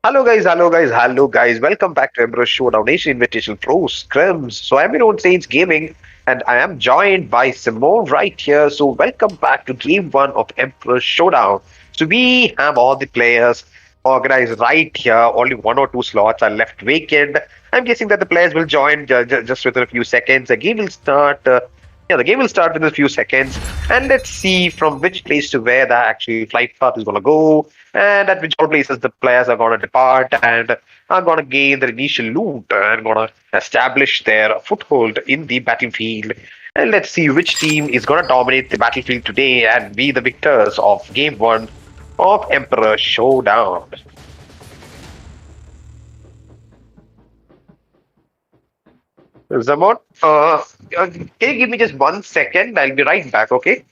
Hello guys. Welcome back to Emperor Showdown Nation Invitational Pro Scrims. So I'm your own Saints Gaming, and I am joined by Simone right here. So welcome back to Game 1 of Emperor Showdown. So we have all the players organized right here. Only one or two slots are left vacant. I'm guessing that the players will join just within a few seconds. The game will start. The game will start within a few seconds, and let's see from which place to where the actual flight path is going to go, and at which all places the players are going to depart and are going to gain their initial loot and going to establish their foothold in the battlefield. And let's see which team is going to dominate the battlefield today and be the victors of Game 1 of Emperor Showdown. Zamon, can you give me just 1 second? I'll be right back, okay?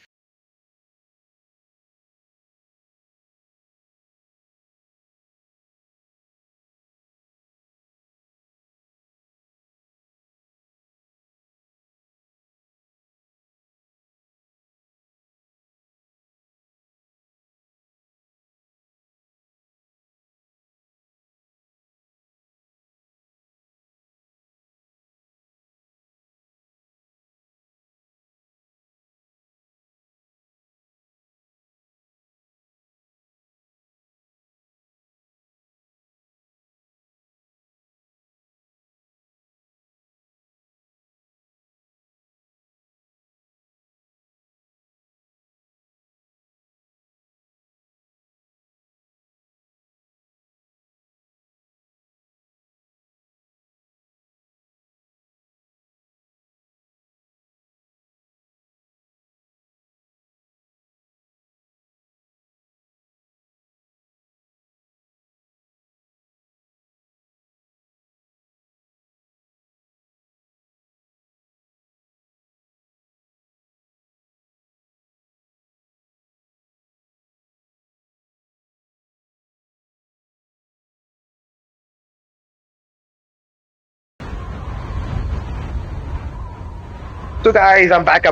So guys, I'm back.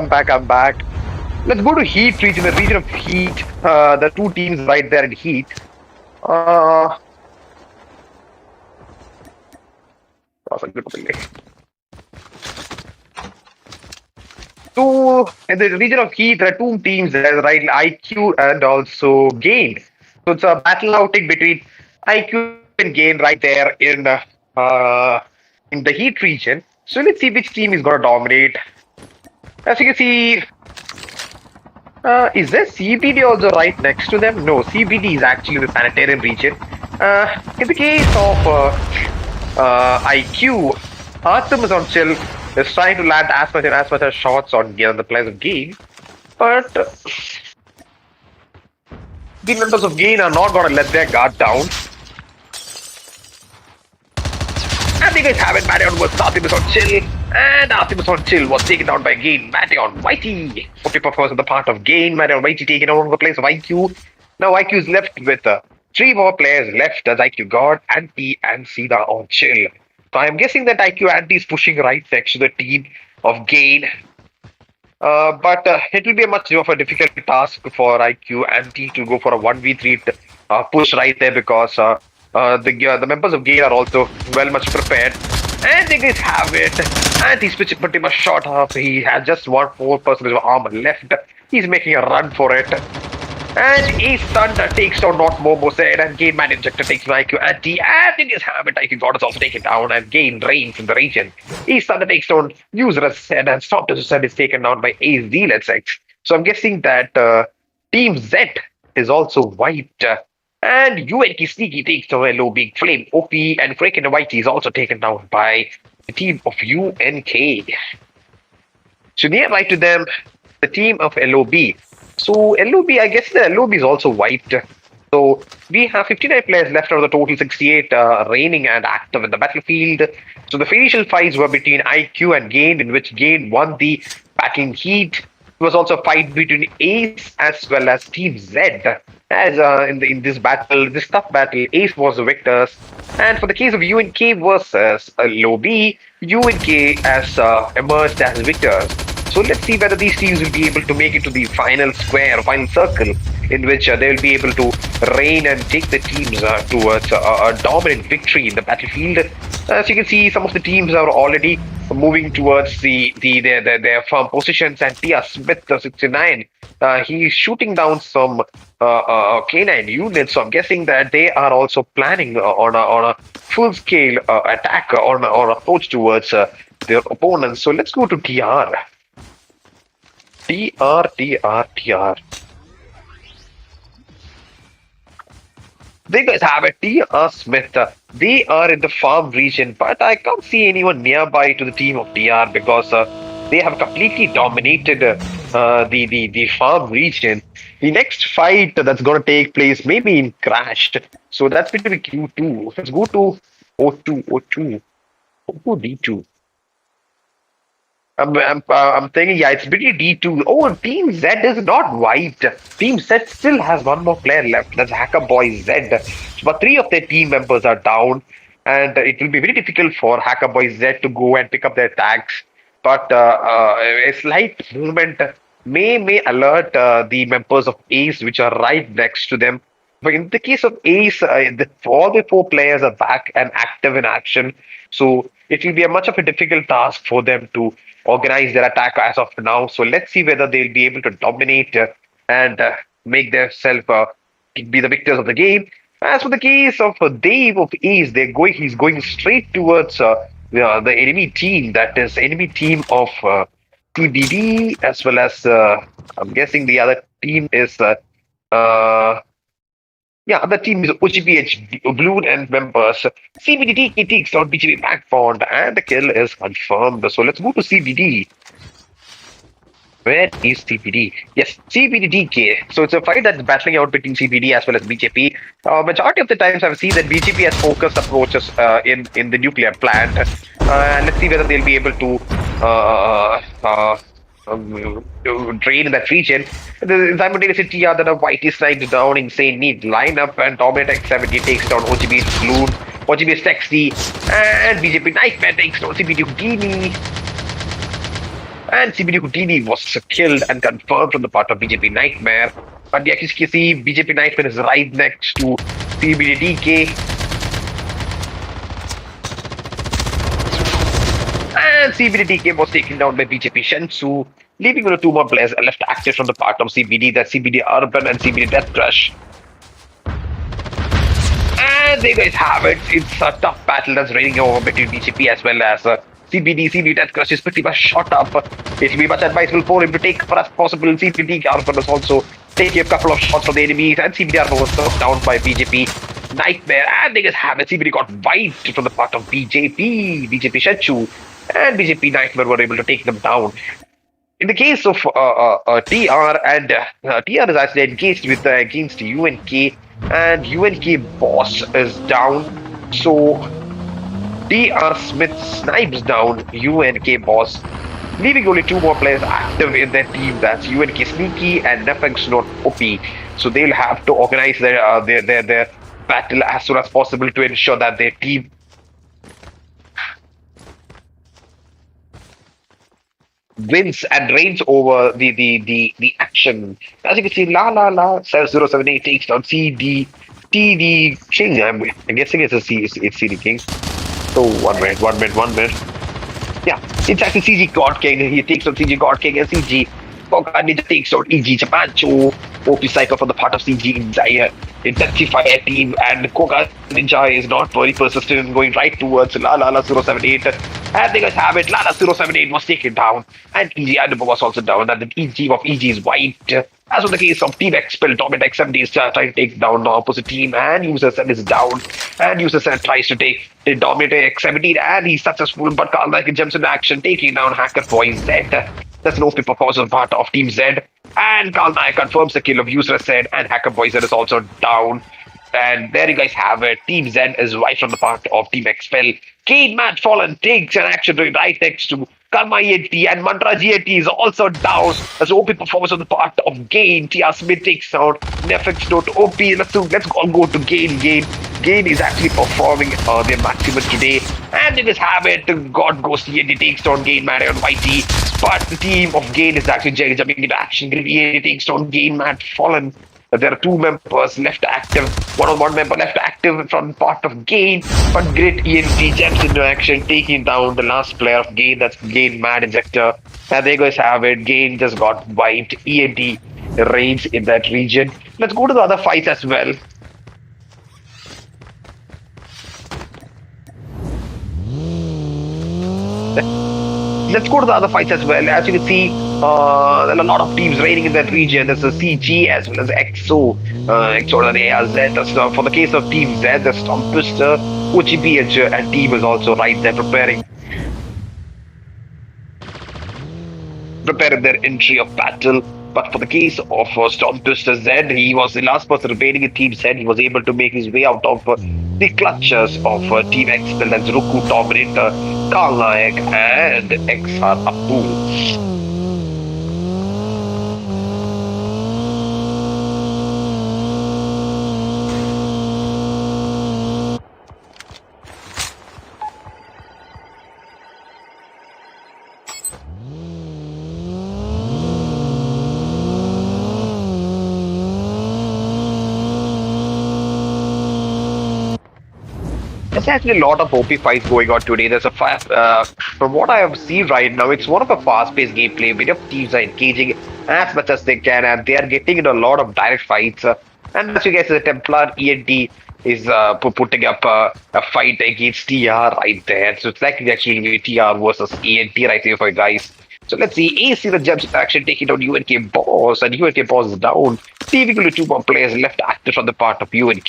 Let's go to Heat region, the region of Heat. The two teams right there in Heat. Uh, in the region of Heat, there are two teams there, right? IQ and also Gain. So it's a battle outing between IQ and Gain right there in the Heat region. So let's see which team is going to dominate. As you can see, is there CBD also right next to them? No, CBD is actually the sanitarium region. In the case of IQ, Artem is on chill, is trying to land as much as shots on the players of Gain, but the members of Gain are not going to let their guard down. And you guys have it, Marion was Artemis on chill, and Artemis on chill was taken down by Gain, Marion Whitey. 40% of the part of Gain, Marion Whitey taken over the place of IQ. Now IQ is left with three more players left as IQ God, Anti, and Sida on chill. So I'm guessing that IQ Anti is pushing right next to the team of Gain. But it will be a much of a difficult task for IQ Anti to go for a 1v3 push right there because the members of Gain are also well much prepared. And they guys have it. And he's pretty much shot off. He has just 4% of armor left. He's making a run for it. And Ace Thunder takes down not Momo said, and Gain Man Injector takes down IQ Anti, and in his habit, IQ God is also taken down, and Gain reigns in the region. Ace Thunder takes down User said, and Stop to Said is taken down by Ace D, let's say. So I'm guessing that Team Z is also wiped. And UNK Sneaky takes down LO Big Flame OP, and Kraken Whitey is also taken down by the team of UNK. So near right to them, the team of LOB. So LOB, I guess the LOB is also wiped. So we have 59 players left out of the total 68 reigning and active in the battlefield. So the initial fights were between IQ and Gain, in which Gain won the battle in Heat. It was also a fight between Ace as well as Team Z. As in this battle, this tough battle, Ace was the victors. And for the case of UNK versus LOB, UNK has emerged as victors. So let's see whether these teams will be able to make it to the final square, final circle. in which they will be able to reign and take the teams towards a dominant victory in the battlefield. As you can see, some of the teams are already moving towards their firm positions, and Tia Smith, 69, he is shooting down some K9 units. So I'm guessing that they are also planning on a full-scale attack or approach towards their opponents. So let's go to TR. TR. They guys have a TR Smith. They are in the farm region, but I can't see anyone nearby to the team of TR because they have completely dominated the farm region. The next fight that's going to take place maybe in Crashed. So that's going to be Q2. Let's go to O2 D2. I'm thinking, yeah, it's pretty D2. Oh, Team Z is not wiped. Team Z still has one more player left. That's Hacker Boy Z. But 3 of their team members are down, and it will be very difficult for Hacker Boy Z to go and pick up their tags. But a slight movement may alert the members of Ace, which are right next to them. But in the case of Ace, all the 4 players are back and active in action. So it will be a much of a difficult task for them to organize their attack as of now. So let's see whether they'll be able to dominate and make themselves be the victors of the game. As for the case of Dave of Ace, he's going straight towards the enemy team. That is enemy team of TBD, as well as I'm guessing the other team is other team is OGPH Balloon and members. CBD takes out BGB backbond, and the kill is confirmed. So let's move to CBD. Where is CBD? Yes, CBD. So it's a fight that's battling out between CBD as well as BJP. Majority of the times I've seen that BJP has focused approaches in the nuclear plant. And let's see whether they'll be able to drain in that region. The simultaneously TR that a Whitey sniped down insane neat lineup, and Dominant X70 takes down OGB's Balloon, OGB's Sexy, and BJP Nightmare takes down CBD Houdini. And CBD Houdini was killed and confirmed from the part of BJP Nightmare. But yeah, you can see BJP Nightmare is right next to CBD DK. And CBD DK was taken down by BJP Shensu, leaving only 2 more players left active from the part of CBD, that's CBD Urban and CBD Death Crush. And there you guys have it. It's a tough battle that's raging over between BJP as well as CBD Death Crush is pretty much shot up. It will be much advisable for him to take for as possible. CBD Urban was also taking a couple of shots from the enemies, and CBD Urban was knocked down by BJP Nightmare. And they just have it. CBD got wiped from the part of BJP Shenchu, and BJP Nightmare were able to take them down. In the case of TR, and TR is actually engaged with against UNK, and UNK boss is down. So TR Smith snipes down UNK boss, leaving only 2 more players active in their team. That's UNK Sneaky and Nefex Not OP. So they'll have to organize their battle as soon as possible to ensure that their team wins and reigns over the action. As you can see, La 078 takes down CD King. I'm guessing it's CD King. So one minute. Yeah, it's actually CG God King. He takes on CG God King, and CG Koga Ninja takes on EG Japancho. OP Cycle from the part of CG Intensify team, and Koga Ninja is not very persistent, going right towards La 078. And they guys have it. Lala 078 was taken down, and EG Adabo was also down, and the EG of EG is white. As was the case of Team XPELL, Dominant X70 is trying to take down the opposite team, and User Set is down. And User Set tries to take the Dominant X70, and he's successful, but Carl Nike jumps into action, taking down Hacker Boy Z. That's no paper performance on part of Team Z. And Carl Nike confirms the kill of User Z, and Hacker Boy Z is also down. And there you guys have it. Team Z is wiped from the part of Team XPELL. Kane Matt Fallen takes an action right next to Karma ENT, and Mantra GNT is also down. As OP performance on the part of Gain. TR Smith takes out Nefex Note OP. Let's all go to Gain. Gain is actually performing their maximum today. And they just have it. God Ghost ENT takes down Gain Matt and YT. But the team of Gain is actually jumping into action. ENT takes down Gain Matt Fallen. There are two members left active. One member left active from part of Gain, but great ENT jumps into action, taking down the last player of Gain. That's Gain Mad Injector. And there you guys have it. Gain just got wiped. ENT reigns in that region. Let's go to the other fights as well. Let's go to the other fights as well. As you can see, there are a lot of teams reigning in that region. There's a CG as well as XOTIC. So for the case of Team Z, there's Storm Twister, OGPH, and team is also right there preparing their entry of battle. But for the case of Storm Twister Z, he was the last person remaining in Team Z. He was able to make his way out of the clutches of Team XPELL. That's Roku, Dominator, Karl Nayak, and XR Abdul. There's actually a lot of OP fights going on today. There's a from what I have seen right now, it's one of a fast-paced gameplay. Many of teams are engaging as much as they can, and they are getting into a lot of direct fights. And as you guys, the Templar ENT is putting up a fight against TR right there. So it's like actually TR versus ENT right here for you guys. So let's see. AC the jumps into action, taking down UNK Boss, and UNK Boss is down. Leaving only two more players left active from the part of UNK.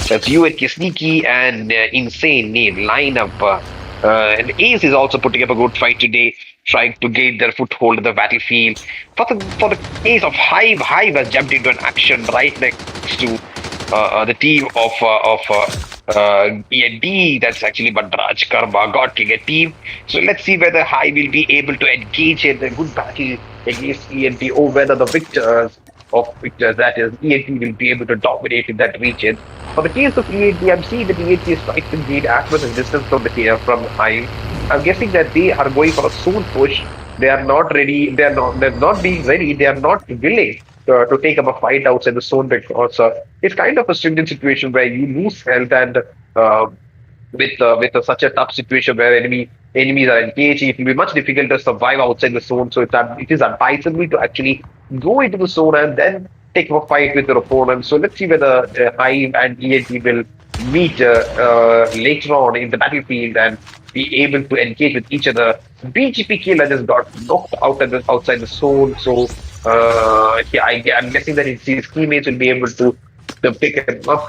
That's UNK Sneaky and Insane name lineup. And Ace is also putting up a good fight today, trying to gain their foothold in the battlefield. For the case of Hive, Hive has jumped into an action right next to the team of END. That's actually Madraj Karma, God King a team. So let's see whether Hive will be able to engage in a good battle against ENT, or whether the victors, that is ENT, will be able to dominate in that region. For the case of ENT, I'm seeing that ENT is trying to gain as much as distance from Hive. I'm guessing that they are going for a soon push. They are not ready. They're not being ready. They are not willing to take up a fight outside the zone, because it's kind of a stringent situation where you lose health, and with such a tough situation where enemies are engaging, it will be much difficult to survive outside the zone. So it is advisable to actually go into the zone and then take up a fight with your opponent. So let's see whether Hive and ENT will meet later on in the battlefield and be able to engage with each other. BGP Killer just got knocked out outside the zone. So I'm guessing that his teammates will be able to pick him up.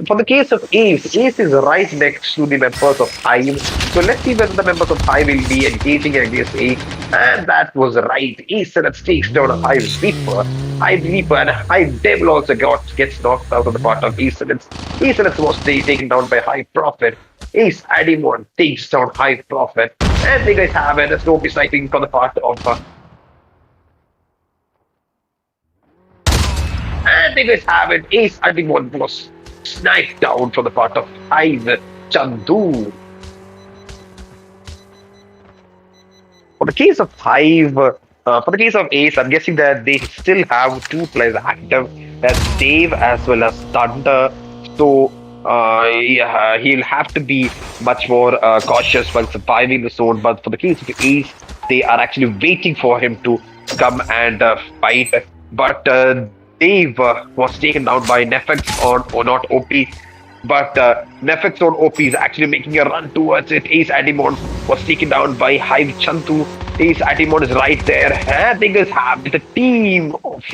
For the case of Ace, Ace is right next to the members of Hive. So let's see whether the members of Hive will be engaging against Ace. And that was right. Ace takes down a Hive Reaper. Hive Reaper and Hive Devil also gets knocked out of the part of Ace. Ace was taken down by Hive Prophet. Ace Adimon takes down Hive Prophet. And they guys have it. There's no sniping from the part of and they guys have it. Ace Adimon was sniped down from the part of Hive Chandu. For the case of Hive, for the case of Ace, I'm guessing that they still have two players active. That's Dave as well as Thunder. So he'll have to be much more cautious while surviving the zone. But for the case of Ace, they are actually waiting for him to come and fight. But Dave was taken down by Nefex or not OP. But Nefex on OP is actually making a run towards it. Ace Adimon was taken down by Hive Chantu. Ace Adimon is right there. And they just have the team of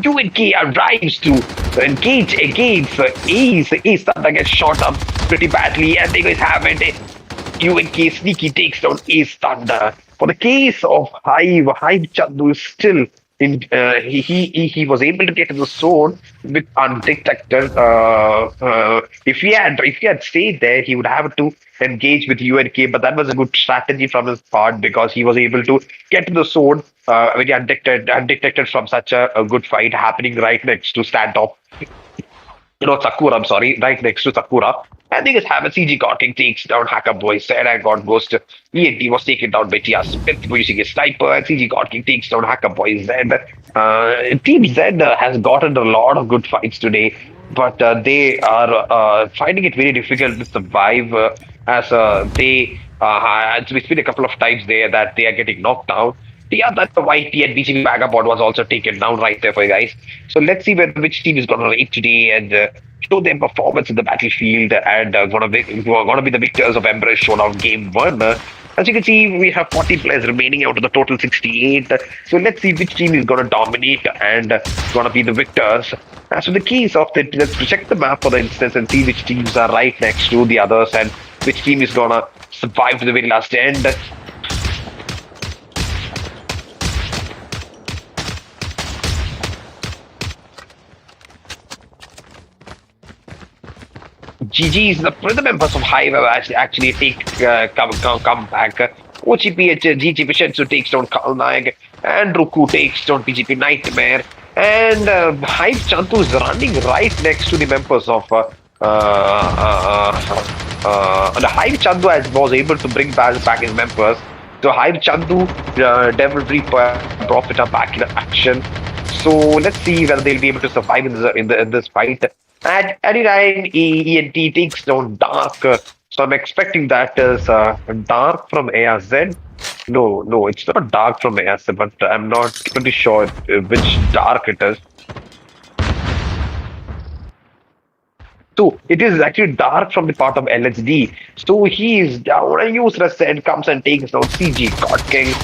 UNK arrives to engage against Ace. Ace Thunder gets shot up pretty badly, and they guys have it. UNK Sneaky takes down Ace Thunder. For the case of Hive Chandu is still in, he was able to get in the zone with undetected. If he had stayed there, he would have to engage with UNK, but that was a good strategy from his part, because he was able to get to the zone very undetected from such a good fight happening right next to standoff. Sakura, I'm sorry, right next to Sakura. And they just have a CG Gotking takes down Hacker Boy said and God goes to ENT was taken down by TR Smith using a sniper and CG Gotking takes down Hacker Boy Z. Team Z has gotten a lot of good fights today, but they are finding it very difficult to survive as it's been a couple of times there that they are getting knocked out. Yeah, that's the YT and BGB Vagabond was also taken down right there for you guys. So let's see which team is going to rate today and show their performance in the battlefield and going to be the victors of Emperor's Showdown Game 1. As you can see, we have 40 players remaining out of the total 68. So let's see which team is going to dominate and going to be the victors. So the keys of the let's check the map for the instance and see which teams are right next to the others and which team is going to survive to the very last end. GG's, the members of HIVE have actually come back. OGP, GGP Shensu takes down Kalnag, and Ruku takes down PGP Nightmare, and HIVE Chantu is running right next to the members of the HIVE Chantu was able to bring back his members. So HIVE Chantu, Devil Reaper, Prophet are back in action. So let's see whether they'll be able to survive in this fight. At 89, ENT takes down Dark. So I'm expecting that is Dark from ARZ. No, it's not Dark from ARZ, but I'm not pretty sure which Dark it is. So it is actually Dark from the part of LHD. So he is down and Useless and comes and takes down CG God King.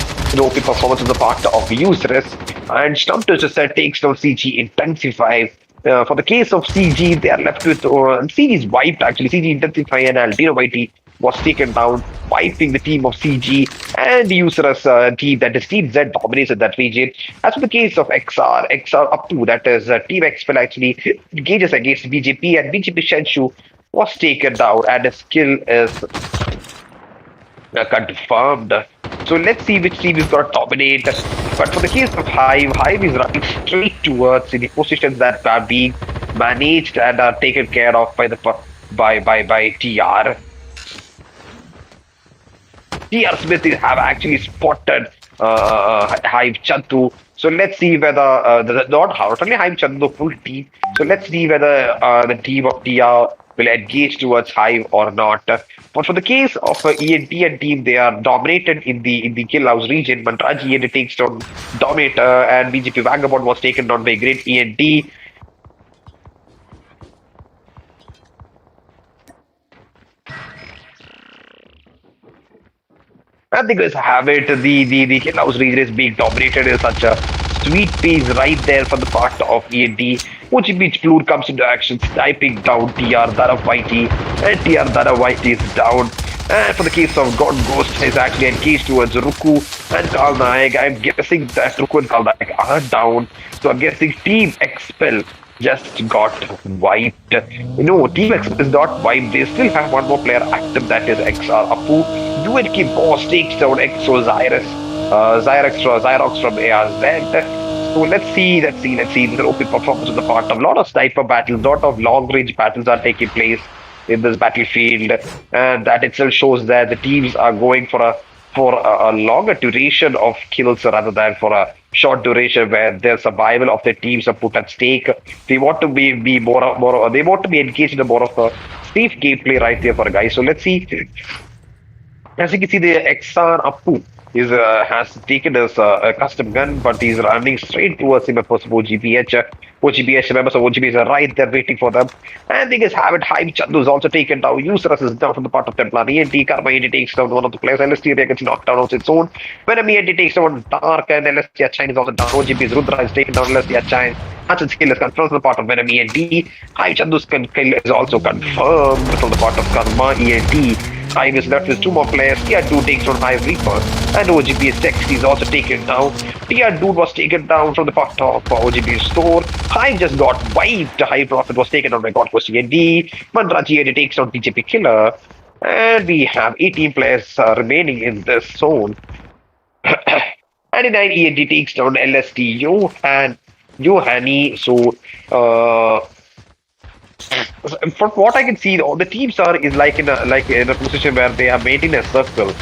OP performance on the part of Useless. And Stumpters said takes down CG Intensify. For the case of CG, they are left with CG is wiped actually. CG Intensify and Altino YT was taken down, wiping the team of CG and the Useless team that is Team Z dominates in that region. As for the case of XR up to that is Team XPELL actually engages against BJP and BJP Shenshu was taken down and his skill is confirmed. So let's see which team is going to dominate. But for the case of Hive is running straight towards the positions that are being managed and are taken care of by TR. TR Smith have actually spotted Hive Chantu. So let's see whether not only Hive Chantu, the full team. So let's see whether the team of TR will engage towards Hive or not. But for the case of ENT and team, they are dominated in the kill house region. Mantraj ENT takes down Dominator and BGP Vagabond was taken down by Great ENT. I think guys have it. The kill house region is being dominated in such a sweet pace right there from the part of ENT. OG Beach Blue comes into action, sniping down TR Dara Whitey, and TR Dara Whitey is down. And for the case of God Ghost, is actually engaged towards Ruku and Kalnaik. I'm guessing that Ruku and Kalnaik are down. So I'm guessing Team XPELL just got wiped. Team XPELL is not wiped. They still have one more player active, that is XR Apu. UNK Boss takes down XO Zyrox from ARZ. So let's see. This is open performance on the part of a lot of sniper battles, a lot of long range battles are taking place in this battlefield, and that itself shows that the teams are going for a longer duration of kills rather than for a short duration where their survival of their teams are put at stake. They want to be more. They want to be engaged in a more of a safe gameplay right there for a guy. So let's see. As you can see, the XR Apu has taken his custom gun, but he's running straight towards him. Of course, OGBH members of OGBH are right there waiting for them. And they just have it. Hive Chandu is also taken down. Useless is down from the part of Templar. ENT Karma ENT takes down one of the players. LST gets knocked down on its own. Venom ENT takes down Dark, and LST Achine is also down. OGB's Rudra is taken down. LST Achine. Hutchins' skill is confirmed from the part of Venom ENT. Hive Chandu's kill is also confirmed from the part of Karma ENT. Hive is left with two more players. TR2 takes on Hive Reaper, and OGB's Text is also taken down. TR2 was taken down from the part of OGB's store. Hive just got wiped. Hive Prophet was taken down by God Question AD. Mandraji AD takes down BJP Killer. And we have 18 players remaining in this zone. 99 ENT takes down LST Johani. So, From what I can see, all the teams are is like in a position where they are made in a circle.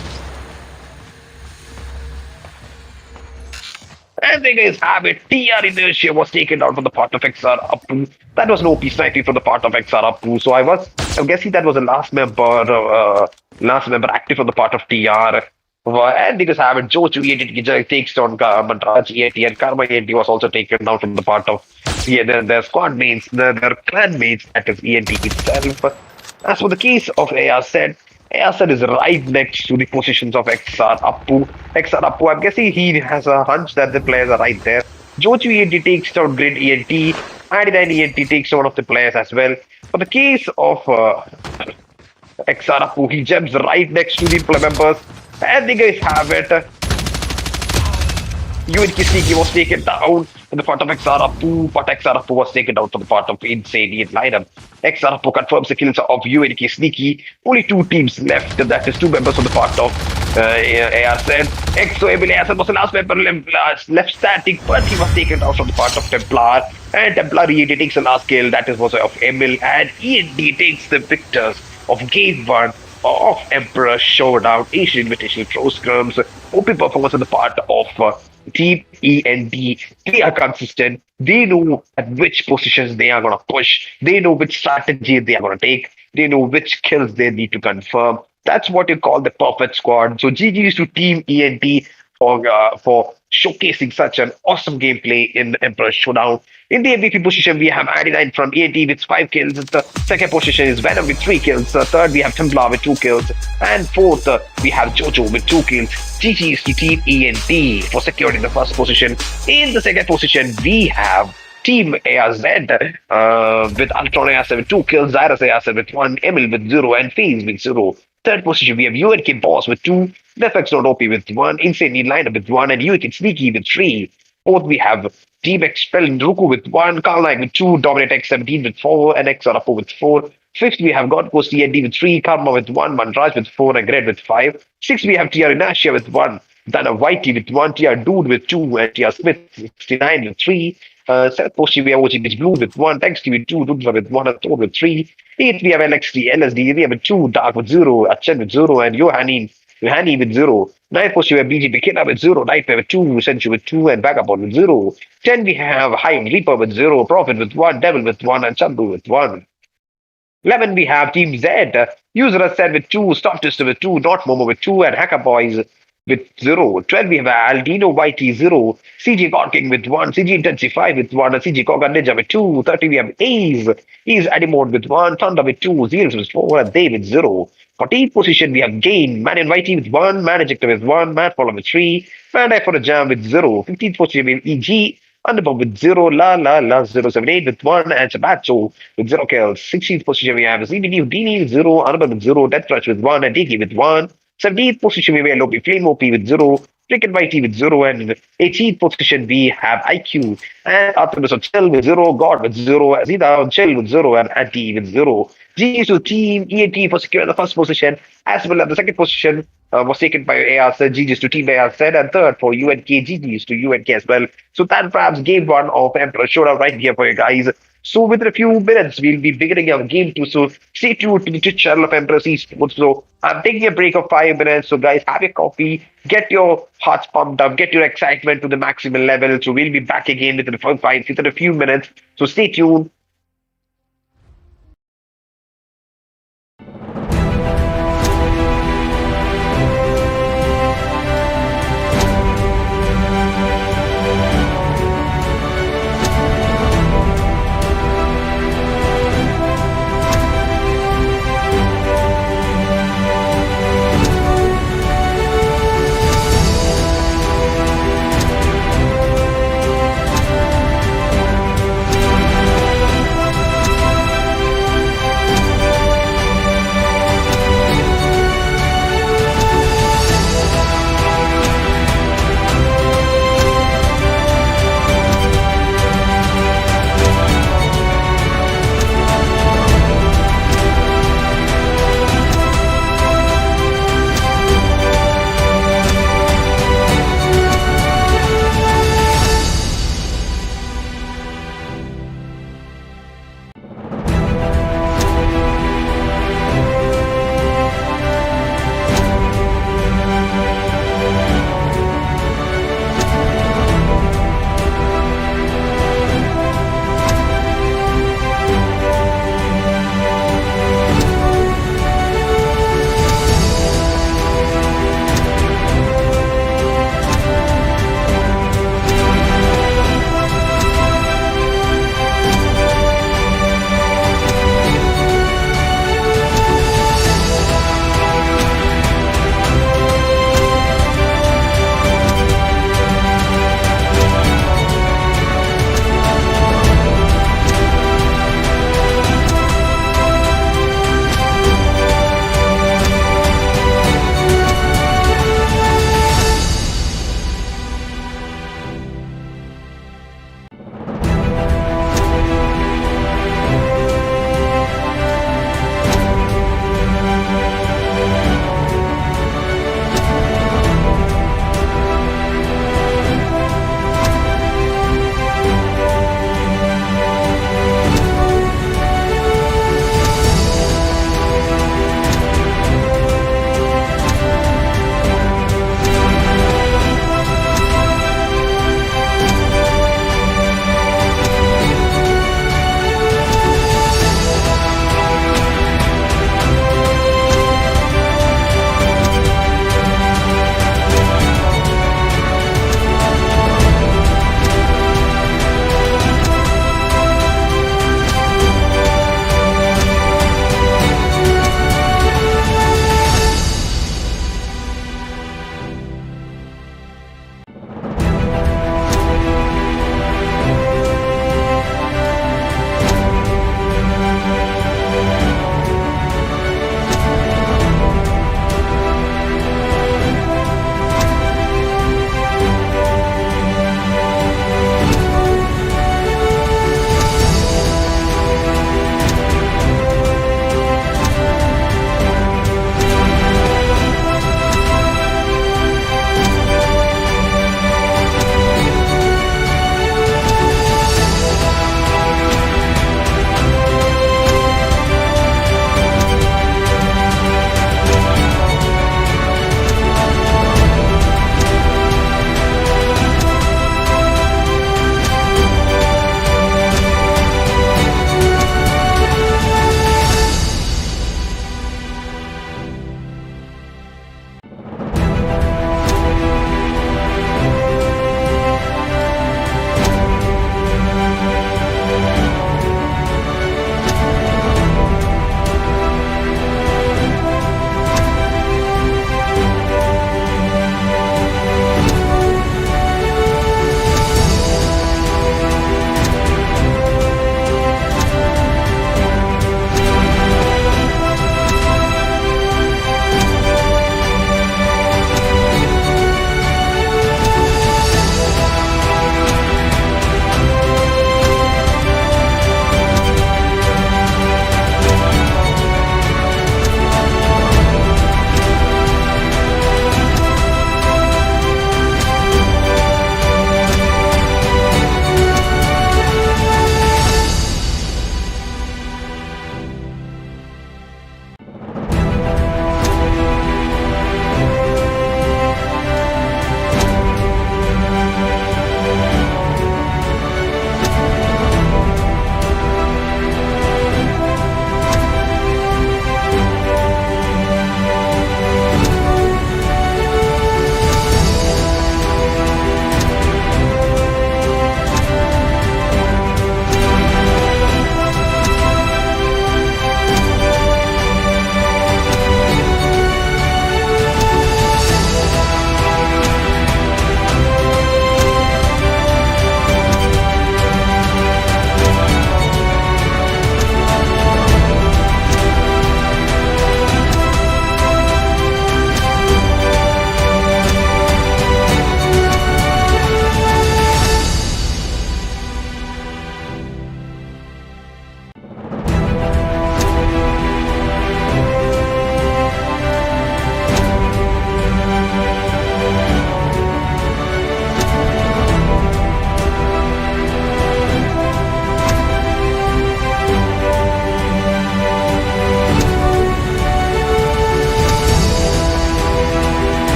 And they guys have it. TR inertia was taken down from the part of XR Appu. That was an OP sniping from the part of XR Appu. So I'm guessing that was the last member active on the part of TR. And they just have it. Joju ENT takes down Mandraj ENT, and Karma ENT was also taken down from the part of their squad mates, their clan mates, that is ENT itself. As for the case of ARZ, ARZ is right next to the positions of XR Appu. XR Appu, I'm guessing he has a hunch that the players are right there. Joju ENT takes down Grid ENT, 99 ENT takes down one of the players as well. For the case of XR Appu, he jumps right next to the members. And the guys have it. UNK Sneaky was taken down in the part of XR but XR was taken down to the part of Insane lineup. XR confirms the kills of UNK Sneaky. Only two teams left, and that is two members on the part of ARZ. ARZ was the last member left standing, but he was taken down from the part of Templar. And Templar ENT takes the last kill, that was of Emil, and ENT takes the victors of Game 1 of Emperor Showdown, Asian Invitational Pro Scrims. OP performance on the part of Team ENT. They are consistent. They know at which positions they are going to push. They know which strategy they are going to take. They know which kills they need to confirm. That's what you call the perfect squad. So GG's to Team ENT for showcasing such an awesome gameplay in the Emperor Showdown. In the MVP position, we have 99 from ENT with 5 kills. The second position is Venom with 3 kills. Third, we have Templar with 2 kills. And fourth, we have Jojo with 2 kills. GG's to Team ENT for securing the first position. In the second position, we have Team ARZ with Ultron ARZ with 2 kills, Zyrus ARZ with 1, Emil with 0, and FaZe with 0. Third position, we have UNK Boss with 2, Defex Not OP with 1, Insane lineup with 1, and UNK Sneaky with 3. Fourth, we have Team XPELL Ruku with 1, Carl Knight with 2, Dominate X17 with 4, and XRFO with 4. Fifth, we have God Ghost END with 3, Karma with 1, Mandraj with 4, and Gred with 5. Sixth, we have TR Inertia with 1, then a Whitey with 1, TR Dude with 2, and TR Smith 69 with 3. Seventh position, we have OG Bitch Blue with 1, Tanksky with 2, Dudra with 1, and Thor with 3. Eighth, we have LXD, LSD, we have 2, Dark with 0, Achen with 0, and Yohani with 0. Ninth position, we have BG Bikina with 0, Nightmare with 2, Senchu with 2, and Vagabond with 0. 10, we have Hive Reaper with 0, Prophet with 1, Devil with 1, and Chandu with 1. 11, we have Team Z, User Said with 2, Stop Twister with 2, Not Momo with 2, and Hacker Boys with 0. 12, we have Aldino YT 0, CG God King with 1, CG Intensify with 1, and CG Koga Ninja with 2. 30, we have Ace Adimode with 1, Thunder with 2, Zeals with 4, and They with 0. 14th position, we have Gain, Man and YT with 1, Man Ejector with 1, Man Follow with 3, Man Die for a Jam with 0. 15th position, we have EG, Underbug with 0, La 078 with 1, and Sabacho with 0 kills. 16th position, we have ZBD Dini with 0, Underbug with 0, Death Rush with 1, and Diki with 1. 17th position, we have Lopi Flame OP with 0, Flick and YT with 0, and 18th position, we have IQ, and Artemis of Chill with 0, God with 0, Zida Chill with 0, and Anti with 0. G to Team ENT for securing the first position, as well as the second position was taken by ARZ, GG's to Team ARZ, and third for UNK, GG's to UNK as well. So that perhaps game 1 of Emperor Showdown right here for you guys. So within a few minutes, we'll be beginning our game 2. So stay tuned to the Twitch channel of Emperor Esports. So I'm taking a break of 5 minutes. So guys, have your coffee, get your hearts pumped up, get your excitement to the maximum level. So we'll be back again within a few minutes. So stay tuned.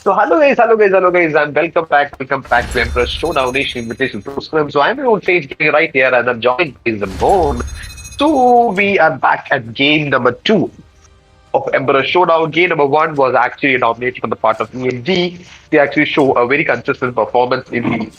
So hello guys, and welcome back to Emperor Showdown Nation Invitation Pro Scrims. So I'm your own Sage King right here, and I'm joined by the Moon. So we are back at game number 2 of Emperor Showdown. Game number 1 was actually dominating on the part of END. They actually show a very consistent performance in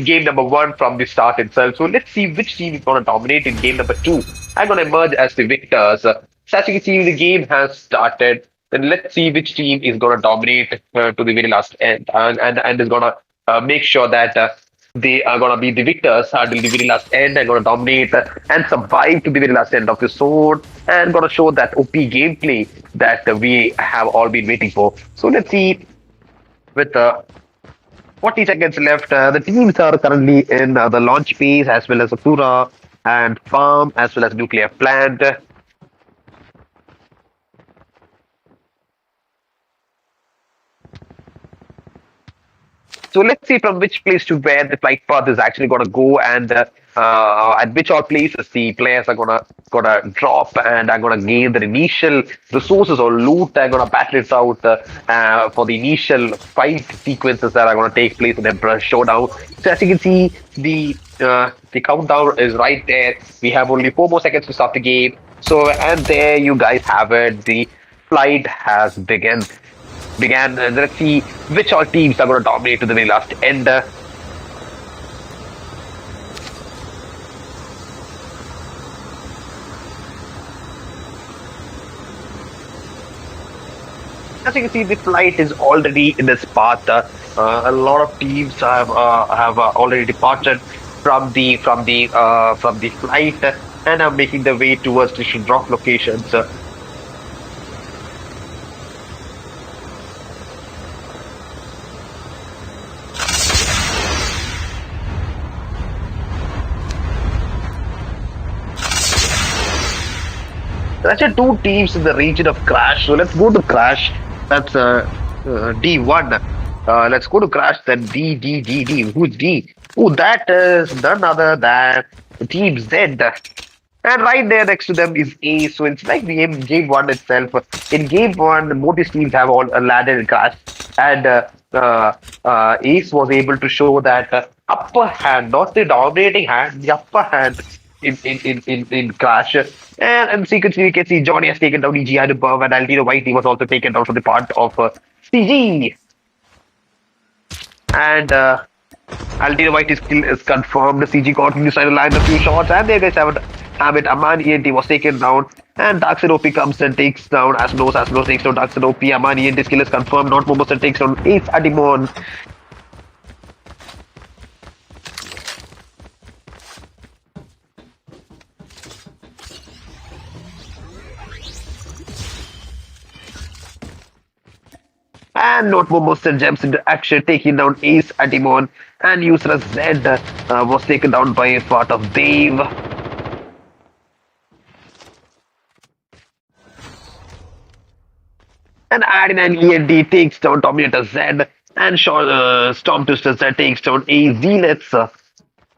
game number 1 from the start itself. So let's see which team is going to dominate in game number 2 and going to emerge as the victors. So as you can see, the game has started. Then let's see which team is going to dominate to the very last end and is going to make sure that they are going to be the victors until the very last end and going to dominate and survive to the very last end of the sword and going to show that OP gameplay that we have all been waiting for. So let's see with 40 seconds left. The teams are currently in the launch phase as well as Akura and Farm as well as Nuclear Plant. So let's see from which place to where the flight path is actually going to go, and at which all places the players are gonna drop and are gonna gain their initial resources or loot. They're gonna battle it out for the initial fight sequences that are gonna take place in Emperor Showdown. So as you can see, the countdown is right there. We have only 4 more seconds to start the game. So and there you guys have it. The flight has began. Let's see which all teams are going to dominate to the very last end. As you can see, the flight is already in this path. A lot of teams have already departed from the flight and are making their way towards the drop locations. There are 2 teams in the region of Crash. So let's go to Crash. That's D1. Let's go to Crash. Then D. Who's D? Oh, that is none other than Team Z. And right there next to them is A. So it's like the game 1 itself. In game 1, both these teams have all landed in Crash. And Ace was able to show that upper hand, not the dominating hand, the upper hand in Crash. And sequentially, we can see Johnny has taken down EG above, and Altino Whitey was also taken down from the part of CG. And Altino Whitey's kill is confirmed. CG got to decide to land a few shots, and there guys have it. Amani ENT was taken down, and Darkseid OP comes and takes down Asnos. Asnos takes down Darkseid OP. Amani ENT's kill is confirmed. Not Momos and takes down Ace Adimon. And Notebook Monster jumps into action, taking down Ace Adimon, and Useless Z was taken down by a part of Dave. And Adin END takes down Dominator Z, and Storm Twister Z takes down Ace Zeniths.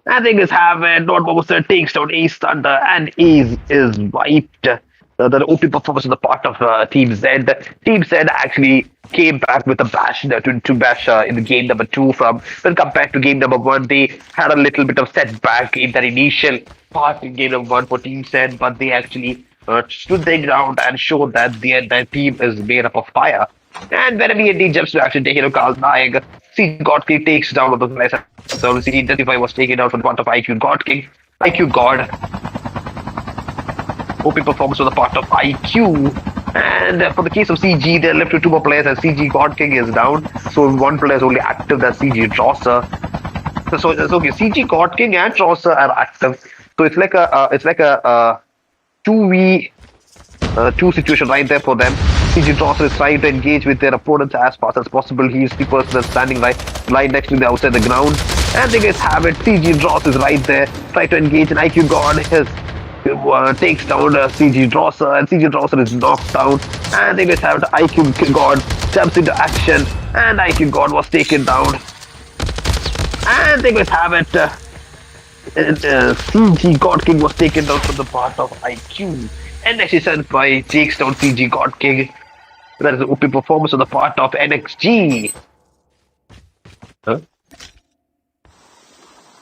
I think it's Havoc, Notebook Monster takes down Ace Thunder, and Ace is wiped. The OP performance on the part of Team Z. Team Z actually came back with a bash to bash in the game number 2 when compared to game number 1. They had a little bit of setback in their initial part in game number 1 for Team Z, but they actually stood their ground and showed that their team is made up of fire. And whenever END jumps to action, taking Carl Naik, C God King takes down one of the guys. So C35 was taken down from the part of IQ God King. IQ God. OP performance on the part of IQ. And for the case of CG, they're left with 2 more players, and CG God King is down. So 1 player is only active, that's CG Drosser. So okay, CG God King and Drosser are active. So it's like a 2v2 situation right there for them. CG Drosser is trying to engage with their opponents as fast as possible. He is the person that's standing right next to the outside the ground. And they guys have it. CG Drosser is right there, trying to engage, and IQ God takes down CG Drosser, and CG Drosser is knocked down. And they guys have it. IQ God jumps into action, and IQ God was taken down. And they guys have it. CG God King was taken down from the part of IQ. And actually sent by takes down CG God King. That is the OP performance on the part of NXG. Huh?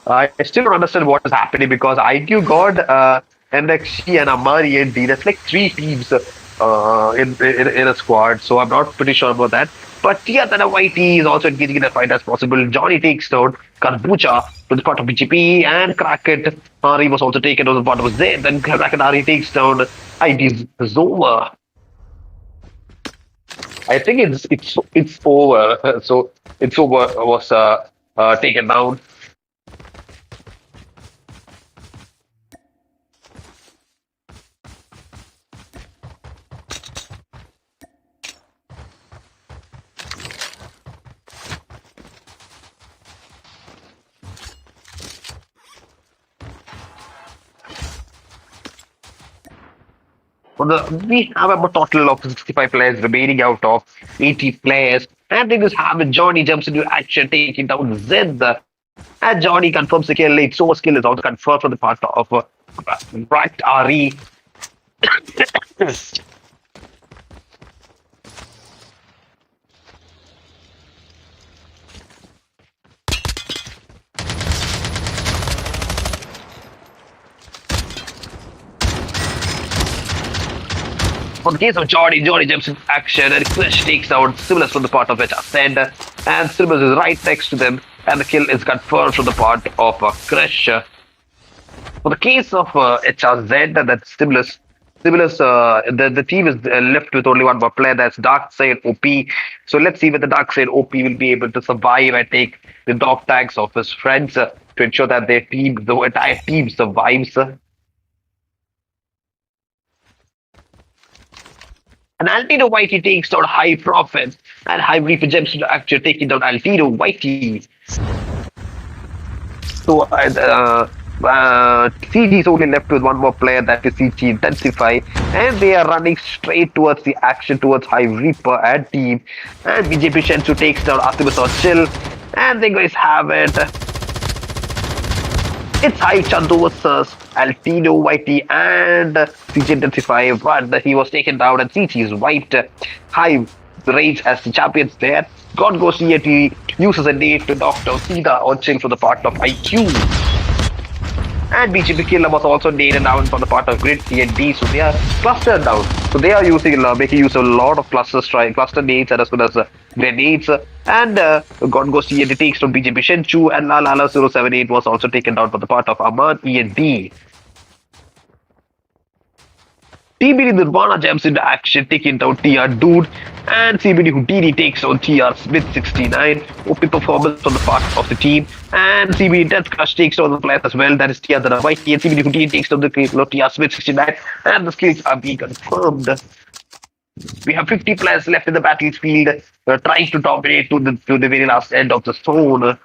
I still don't understand what is happening because IQ got NXG and Amari and D. That's like three teams in a squad, so I'm not pretty sure about that. But Tia and YT is also engaging in the fight as possible. Johnny takes down Karbucha to the part of BGP, and Kraken Ari was also taken to the part of Z. Then Kraken Ari takes down ID's Zova. I think it's over. So it's over was taken down. We have about a total of 65 players remaining out of 80 players. And they just have Johnny jumps into action, taking down Zed. And Johnny confirms the kill. Its source kill is also confirmed from the part of Bright RE. For the case of Johnny jumps into action and Krish takes out Similis from the part of HSZ, and Similis is right next to them, and the kill is confirmed from the part of Krish. For the case of HRZ, that's Similis, the team is left with only one more player, that's Darkside OP. So let's see whether Darkside OP will be able to survive and take the dog tags of his friends to ensure that their team, the entire team survives. And Altino Whitey takes down High Profit, and High Reaper jumps into action, taking down Altino Whitey. So CG is only left with one more player, that is CG Intensify, and they are running straight towards the action towards High Reaper and team. And BJP Shensu takes down Artemis or Chill, and they guys have it. It's High Chandu versus Altino Whitey and CG Intensify, but he was taken down and CG is wiped. High reigns as the champions there. God goes CAT uses a nade to knock down Sida or Chill for the part of IQ. And BGP Killer was also naded down from the part of Grid C and D, so they are clustered down. So they are making use of a lot of cluster nades as well as grenades. And God goes CAT takes from BGP Shenchu, and Lala 078 was also taken down for the part of Aman E and D. TBD Nirvana jumps into action, taking down TR Dude, and CBD Houdini takes on TR Smith 69. OP performance on the part of the team, and CBD Death Crush takes on the player as well. That is TR the White, and CBD Houdini takes on the TR Smith 69, and the skills are being confirmed. We have 50 players left in the battlefield, trying to dominate to the very last end of the zone.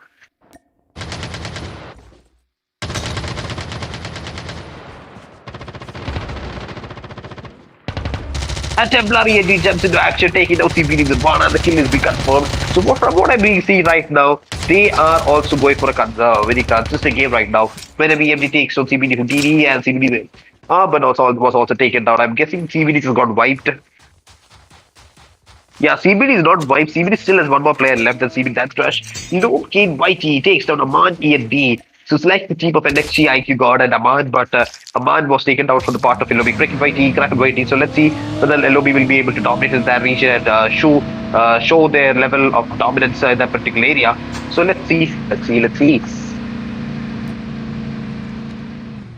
And Templari AD jumps into action, taking out CBD Nirvana, and the kill is being confirmed. So from what I'm being seen right now, they are also going for a very consistent game right now. Whenever EMD takes on CBD Houdini and CBD but also was also taken down. I'm guessing CBD has got wiped. Yeah, CBD is not wiped. CBD still has one more player left than CBD Death Crush. Kane Whitey takes down Aman EMD. So it's like the team of NXG, IQ God, and Aman, but Aman was taken down from the part of LOB. Kraken Whitey. So let's see whether LOB will be able to dominate in that region and show their level of dominance in that particular area. So let's see.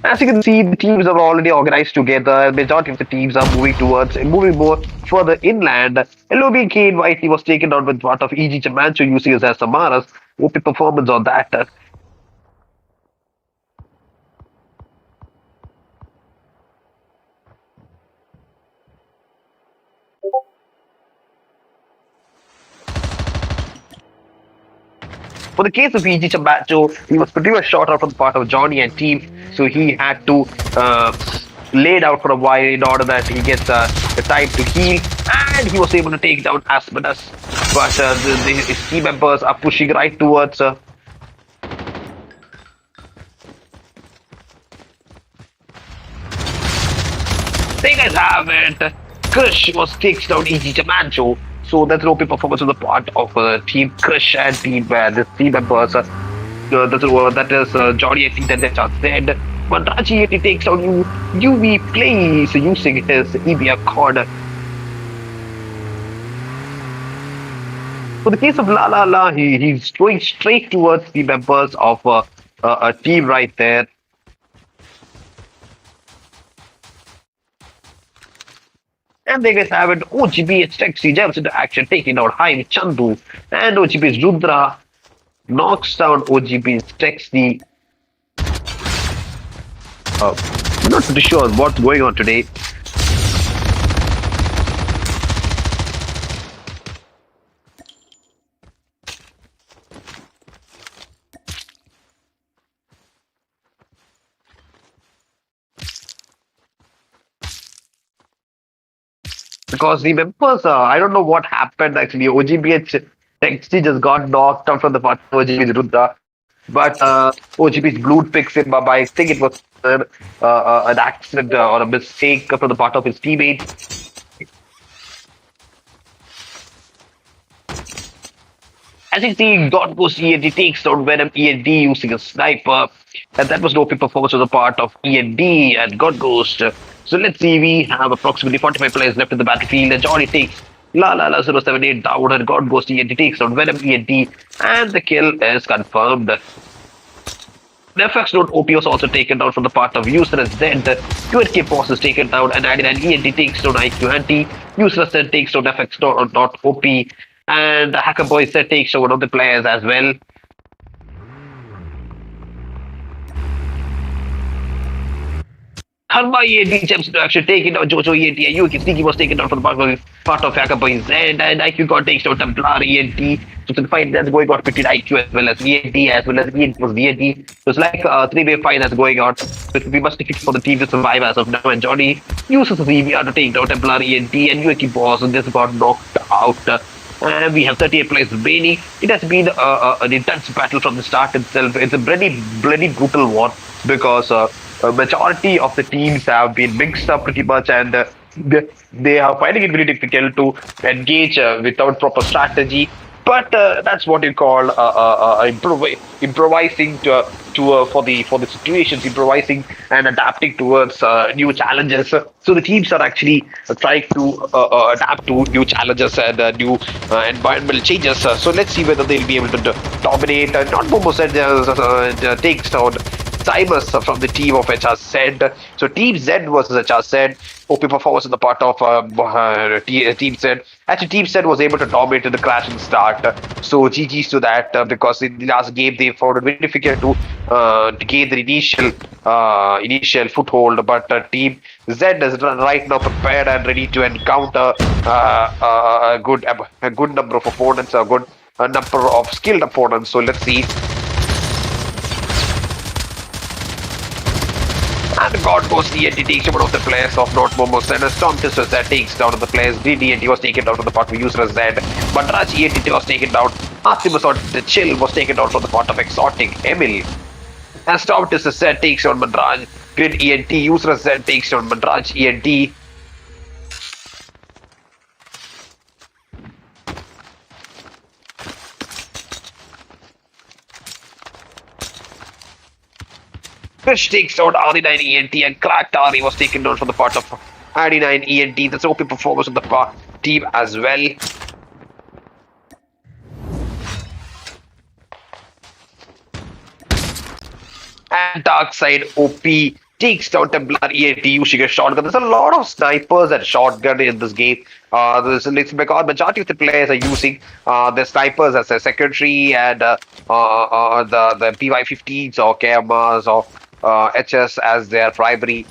As you can see, the teams are already organized together. Majority of the teams are moving more further inland. LOB Kane Whitey was taken down with part of EG Chamancho using as Samaras. OP performance on that. For the case of EG Chamancho, he was pretty much shot out from the part of Johnny and team, so he had to lay out for a while in order that he gets the time to heal, and he was able to take down Asmodeus. But his team members are pushing right towards. They guys have it. Krish was takes down Easy Tamancho. So that's an OP performance on the part of Team Krish and this team members. That is Johnny 18 and ZHZ. Mandraji 80 takes down UV plays using his EBR card. For the case of La La La, he's going straight towards the members of a team right there. And they guys have an OGB's Taxi jumps into action, taking out HIVE Chandu. And OGB's Rudra knocks down OGB's Taxi. I'm not pretty sure what's going on today. Because the members, I don't know what happened actually. OGBH Taxi just got knocked out from the part of OGB's Rudra. But OGB's Blue picks him up. I think it was an accident or a mistake from the part of his teammate. As you see, God Ghost END takes down Venom END using a sniper. And that was no performance on the part of END and God Ghost. So let's see, we have approximately 45 players left in the battlefield. And Johnny takes La La La 078 down and God Ghost END takes down Venom END. And the kill is confirmed. The FX node OP was also taken down from the part of Useless Z. QNK Boss is taken down and 99 ENT takes down IQ Anti. Useless Z takes down FX not OP. And the Hacker Boy Z takes down one of the players as well. Hanma ENT jumps into action, taking down Jojo ENT, and Yuki Sneaky was taken down from the part of Hacker Boy Z, and IQ got takes down Templar ENT. So the fight that's going on between IQ as well as ENT, as well as ENT was ENT. So it's like a three-way fight that's going on. So we must defeat for the team to survive as of now, and Johnny uses his EVR to take down Templar ENT, and Yuki Boss just got knocked out. And we have 38 players remaining. It has been an intense battle from the start itself. It's a bloody brutal one because a majority of the teams have been mixed up pretty much, and they are finding it very difficult to engage without proper strategy. But that's what you call improvising for the situations, improvising and adapting towards new challenges. So the teams are actually trying to adapt to new challenges and new environmental changes. So let's see whether they'll be able to dominate. Not Momo said takes down Cybers from the team of HRZ. So Team Z versus HRZ. OP performance on the part of Team Z. Actually, Team Z was able to dominate in the crash and start. So GG's to that because in the last game they found it very difficult to gain the initial foothold. But Team Z is right now prepared and ready to encounter a good number of opponents, a good number of skilled opponents. So let's see. And God Ghost ENT takes one of the players of Not Momos, and a Storm Twister Z takes down the players. DDNT was taken down from the part of Useless Z. Mandraj ENT was taken down. Artemis or the Chill was taken down from the part of XOTIC Emil. And Storm Twister Z takes down Mandraj. Grid ENT, Useless Z takes down Mandraj ENT. Fish takes down RD9 ENT, and Cracked RE was taken down from the part of RD9 ENT. That's OP performance of the team as well. And Darkside OP takes down Templar ENT using a shotgun. There's a lot of snipers and shotgun in this game. It's because majority of the players are using the snipers as a secondary and the PY-15s or KMRs or HS as their primary.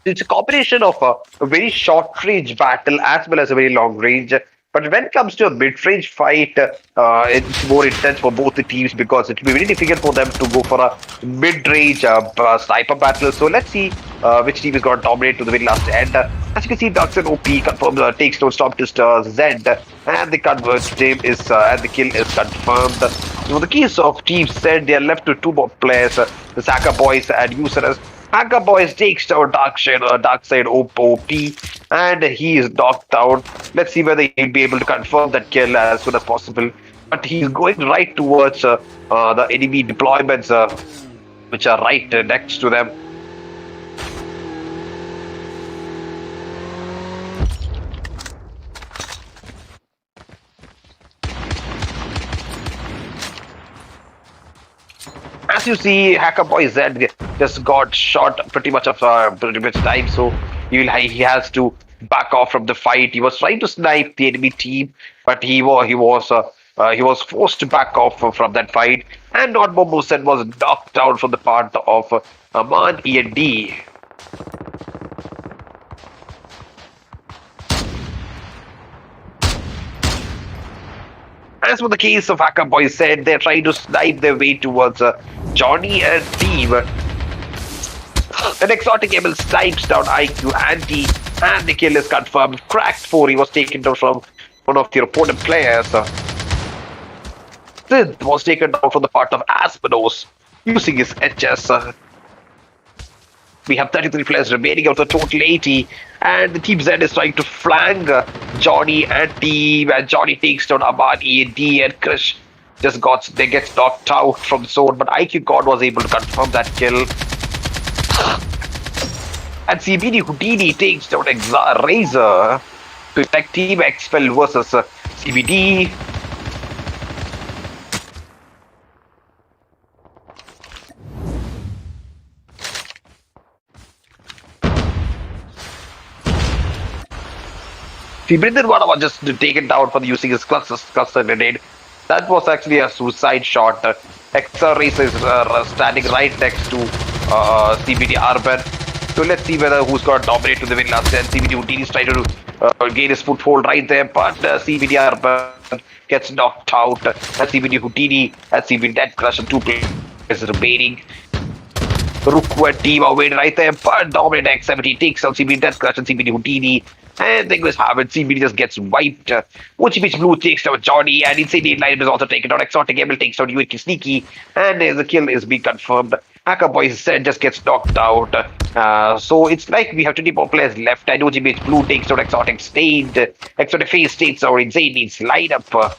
It's a combination of a very short range battle as well as a very long range. But when it comes to a mid-range fight, it's more intense for both the teams because it will be very difficult for them to go for a mid-range sniper battle. So let's see which team is going to dominate to the very last end. As you can see, Duxon OP confirmed takes down Storm Twister Z, and the and the kill is confirmed. So the case of Team Z, they are left to two more players, the Saka Boys and Userus. Hacker Boys takes down Dark Side OP, and he is knocked out. Let's see whether he'll be able to confirm that kill as soon as possible. But he's going right towards the enemy deployments, which are right next to them. As you see, Hacker Boy Z just got shot pretty much time, so he has to back off from the fight. He was trying to snipe the enemy team, but he was forced to back off from that fight. And Not Momo Sen was knocked down from the part of Aman E&D. As for the case of Hacker Boy said, they're trying to snipe their way towards Johnny and team. An exotic able snipes down IQ Anti, and the kill is confirmed. Cracked 4, he was taken down from one of the opponent players. Synth was taken down from the part of Aspenos using his HS. We have 33 players remaining out of the total 80, and the Team Z is trying to flank Johnny and team, and Johnny takes down Ahmad, E&D, and Krish gets knocked out from the zone, but IQ God was able to confirm that kill. And CBD Houdini takes down Razor to attack Team XPELL versus CBD. Brindarwada was just taken down for using his cluster grenade. That was actually a suicide shot. XR Race is standing right next to CBD Arban. So let's see whether who's going to dominate to the win last time. CBD Houdini is trying to gain his foothold right there, but CBD Arban gets knocked out. And CBD Houdini and CBD Dead Crush and 2 players remaining. Ruku and team are waiting right there, but Dominant X70 takes out CBD Death Crush and CBD Houdini. And things was happened. CBD just gets wiped. Ochi Blue takes down Johnny, and Insane Line is also taken down. Exotic Emil takes down Yuki Sneaky, and the kill is being confirmed. Hacker Boys said just gets knocked out. So it's like we have 24 players left, and OGBH Blue takes down Exotic Stained. Exotic Face takes down Insane Needs lineup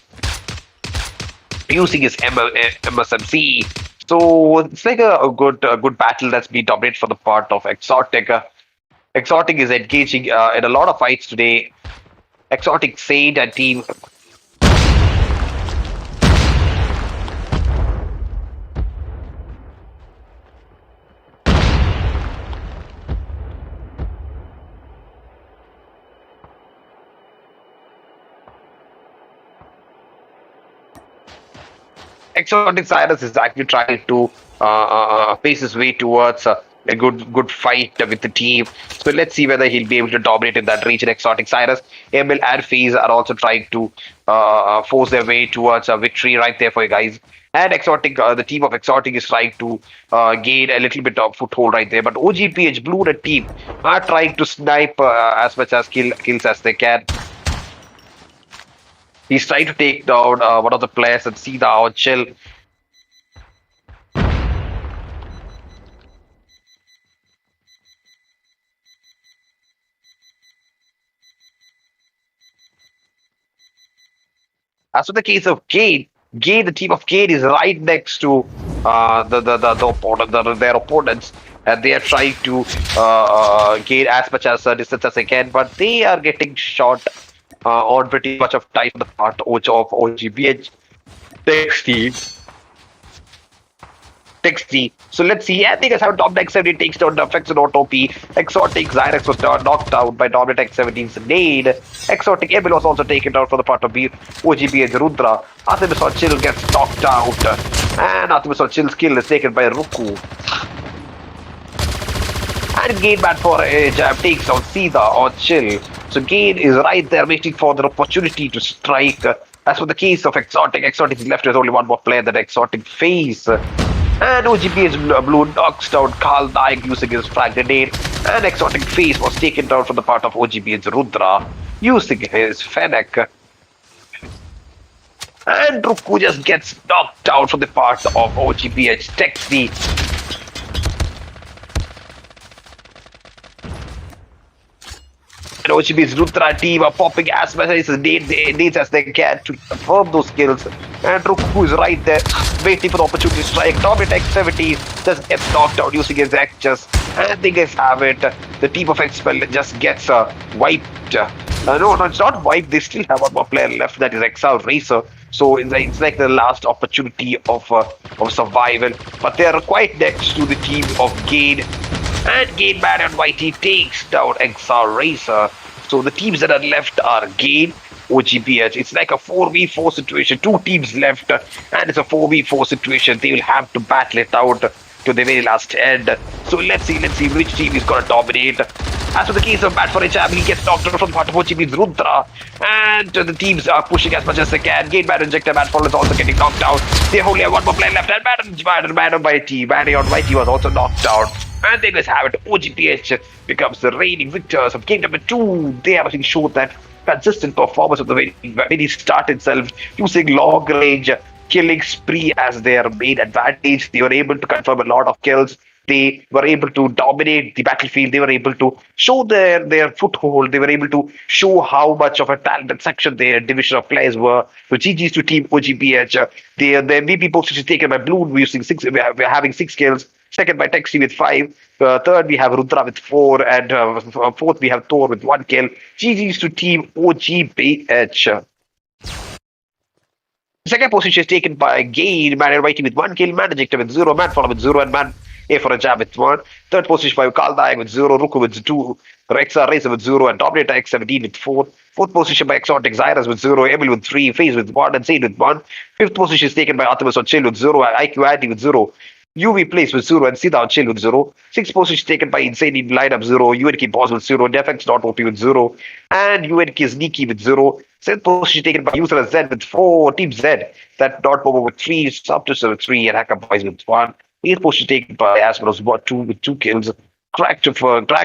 using his MSMC. So it's like a good battle that's been dominated for the part of Exotic. Exotic is engaging in a lot of fights today. Exotic Saint and team. Exotic Cyrus is actually trying to pace his way towards a good fight with the team. So let's see whether he'll be able to dominate in that region. Exotic Cyrus, Emil and FaZe are also trying to force their way towards a victory right there for you guys. And Exotic, the team of Exotic is trying to gain a little bit of foothold right there. But OGPH Blue and team are trying to snipe as much as kills as they can. He's trying to take down one of the players and see the out chill. As for the case of Gate, the team of Gate is right next to their opponents, and they are trying to gain as much as distance as they can, but they are getting shot on pretty much of time on the part of OGBH. Texty. So let's see. I think it's how Dominant X70 takes down the effects on Autop. Exotic Zyrex was knocked out by Dominant X70's nade. Exotic Emil was also taken down for the part of OGB and Rudra. Artemis on Chill gets knocked out. And Artemis on Chill's kill is taken by Ruku. And Gain Man for a jab takes out Sida on Chill. So Gain is right there waiting for the opportunity to strike. As for the case of Exotic is left with only one more player, that Exotic FaZe. And OGPH Blue knocks down Carl Naik using his frag grenade, and Exotic FaZe was taken down from the part of OGPH Rudra using his Fennec. And Ruku just gets knocked out from the part of OGPH Texty. And OGB's Rutra team are popping as much as needs as they can to confirm those kills. And Roku is right there, waiting for the opportunity to strike. Dominant X70 just gets knocked out using his X. And they guys have it. The team of XPELL just gets wiped. No, it's not wiped. They still have one more player left. That is XR Racer. So it's like the last opportunity of survival. But they are quite next to the team of Gain. And Gain Man and Whitey takes down XR Racer. So the teams that are left are Gain, OGPH. It's like a 4v4 situation. Two teams left, and it's a 4v4 situation. They will have to battle it out to the very last end. So let's see which team is going to dominate. As for the case of Bat for HIVE, he gets knocked out from the part of OGP's Rudra. And the teams are pushing as much as they can. Gain Man Injector, Bat is also getting knocked out. They only have one more player left, and Man on Whitey. Manny on Whitey was also knocked out. And they just have it. OGPH becomes the reigning victors of game number 2. They have actually showed that consistent performance of the very start itself, using long range killing spree as their main advantage. They were able to confirm a lot of kills. They were able to dominate the battlefield. They were able to show their foothold. They were able to show how much of a talented section their division of players were. So GG's to team OGPH. The MVP position is taken by Bloom. We're having 6 kills. Second by Texi with 5. Third, we have Rudra with 4. And fourth, we have Thor with 1 kill. GG's to team OGPH. Second position is taken by Gain, Man and Whitey with 1 kill, Man Ejector with 0, Man Follow with 0, and Man A for a Jab with 1. Third position by Kaldai with 0, Ruku with 2, Rexa Racer with 0, and Dominator X17 with 4. Fourth position by XOTIC, Zyrus with 0, Emil with 3, FaZe with 1, and Zayn with 1. Fifth position is taken by Artemis on Chill with 0, IQ Andy with 0. UV Place with 0 and Sida on Chill with 0. Sixth position taken by Insane in lineup 0, UNK Boss with 0, Defense not OP with 0, and UNK Sneaky with 0. Seventh position taken by User Z with 4, Team Z, that Dot Bobo with 3, Subtwister with 3, and Hacker Boys with 1. Eighth position taken by Asmoros with 2 kills. Cracked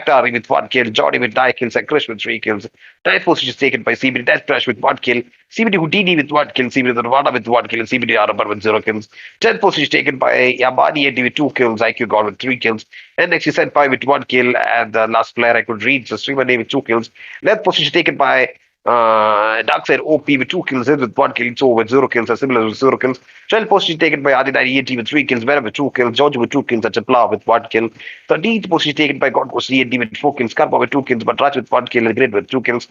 Ari with 1 kill, Johnny with 9 kills, and Krish with 3 kills. Ninth position is taken by CBD Death Crash with 1 kill, CBD Houdini with 1 kill, CBD Nirvana with 1 kill, and CBD Arabar with 0 kills. 10th position is taken by Yamani Eddie with 2 kills, IQ God with 3 kills, NXT Senpai with 1 kill, and the last player I could read, the streamer name with 2 kills. 11th position is taken by Darkseid OP with 2 kills, Zed with 1 kill, So with 0 kills, and Similar with 0 kills. 12th position taken by Adi ENT with 3 kills, Venom with 2 kills, George with 2 kills, and Chapla with 1 kill. 13th position taken by God Ghost ENT with 4 kills, Karma with 2 kills, Batrach with 1 kill, and Grid with 2 kills.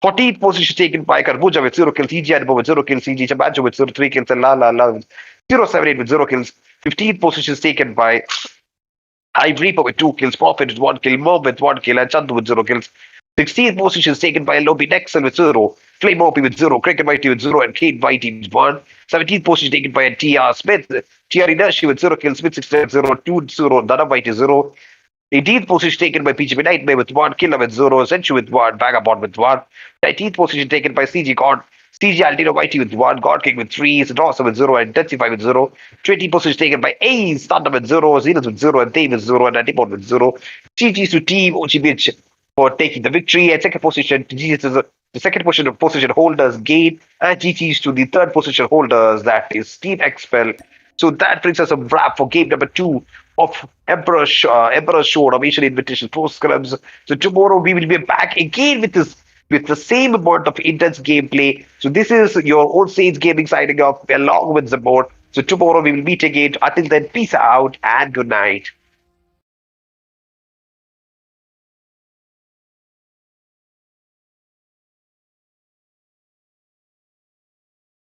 14th position taken by Karbuja with 0 kills, CG Adibo with 0 kills, CG Chabancho with 3 kills, and La 078 with 0 kills. 15th position is taken by Hive Reaper with 2 kills, Prophet with 1 kill, Mob with 1 kill, and Chandu with 0 kills. 16th position is taken by Lobby Nexel with 0, Flame OP with 0, Cricket Mighty with 0, and Kate Mighty with 1. 17th position is taken by TR Smith, TR Inertia with 0 kills, Smith 16 0, 2 0, Dana Mighty 0. 18th position taken by PGB Nightmare with 1, Killer with 0, Senchu with 1, Vagabond with 1. 19th position taken by CG God, CG Altino Mighty with 1, God King with 3, Sidrosa with 0, and Intensify with 0. 20th position taken by Ace, Thunder with 0, Zenith with 0, and Dave with 0, and Antipod with 0. GG's to Team OGBH for taking the victory. And second position, GG's is the second position holders Gain, and GG's to the third position holders, that is Team XPELL. So that brings us a wrap for game number 2 of Emperor's Showdown Asian Invitational Pro Scrims. So tomorrow we will be back again with the same amount of intense gameplay. So this is your own Sage Gaming signing off along with the board. So tomorrow we will meet again. Until then, peace out and good night.